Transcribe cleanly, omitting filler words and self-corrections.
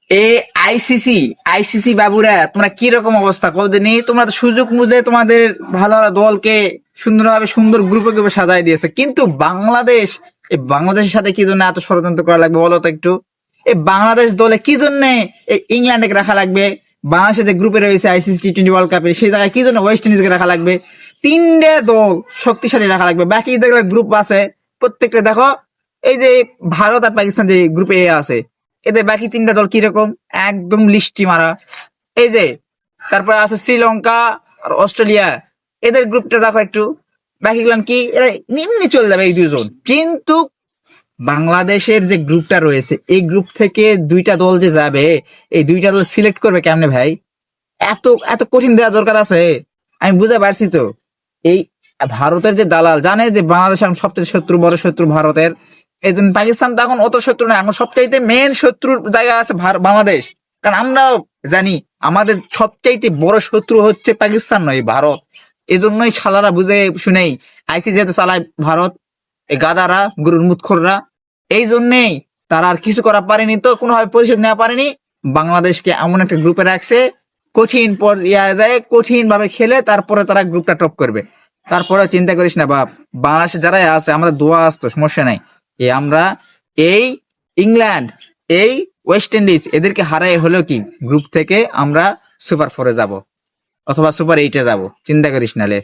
এ ICC ICC বাবুরা, তোমরা কি রকম অবস্থা কদিনই, তোমরা তো সুযোগ বুঝে তোমাদের ভালো ভালো দলকে সুন্দরভাবে সুন্দর গ্রুপে গ্রুপে সাজাই দিয়েছে, কিন্তু বাংলাদেশ, এই বাংলাদেশের সাথে কি জন্য এত ষড়যন্ত্র করা লাগবে বলো তো একটু? এই বাংলাদেশ দলে কি জন্য এই ইংল্যান্ডকে রাখা লাগবে? বাংলাদেশের যে গ্রুপে রয়েছে আইসিসি টি-20 ওয়ার্ল্ড কাপের, সেই জায়গায় কি জন্য ওয়েস্ট ইন্ডিজকে রাখা লাগবে? তিনটে দল শক্তিশালী রাখা লাগবে, বাকি দেখলে গ্রুপ আছে প্রত্যেকটা। দেখো এই যে ভারত আর পাকিস্তান যে গ্রুপে এ আছে, এদের বাকি তিনটা দল কিরকম, একদম লিস্টি মারা। এই যে তারপরে আছে শ্রীলঙ্কা আর অস্ট্রেলিয়া, এদের গ্রুপটা দেখো একটু, বাকি গুলান কি, এরা নিম্নে চলে যাবে এই দুজন। কিন্তু বাংলাদেশের যে গ্রুপটা রয়েছে, এই গ্রুপ থেকে দুইটা দল যে যাবে, এই দুইটা দল সিলেক্ট করবে কেমনে ভাই? এত এত কঠিন দেওয়া দরকার আছে? আমি বুঝতে পারছি তো। এই ভারতের যে দালাল জানে যে বাংলাদেশ এখন সবচেয়ে শত্রু, বড় শত্রু ভারতের। এই জন্য পাকিস্তান তো এখন অত শত্রু না, এখন সবচাইতে মেন শত্রুর জায়গা আছে বাংলাদেশ। কারণ আমরাও জানি আমাদের সবচাইতে বড় শত্রু হচ্ছে পাকিস্তান নয়, ভারত। এই জন্যই শালারা বুঝে শুনেই আইসি যেহেতু চালায় ভারত, এই গাদারা গরুর মুতখোররা, এই জন্যেই তারা আর কিছু করা পারেনি, তো কোনোভাবে পরিশোধ নেওয়া পারেনি। বাংলাদেশকে এমন একটা গ্রুপে রাখছে, কঠিন পর্যায়ে কঠিন ভাবে খেলে তারপরে তারা গ্রুপটা টপ করবে। তারপরে চিন্তা করিস না বাপ, বাংলাদেশে যারাই আছে আমাদের দোয়া আসতো, সমস্যা নাই। আমরা এই ইংল্যান্ড, এই ওয়েস্ট ইন্ডিজ, এদেরকে হারাই হলেও কি গ্রুপ থেকে আমরা সুপার 4-এ যাব, অথবা সুপার 8-এ যাব, চিন্তা করিস নালে।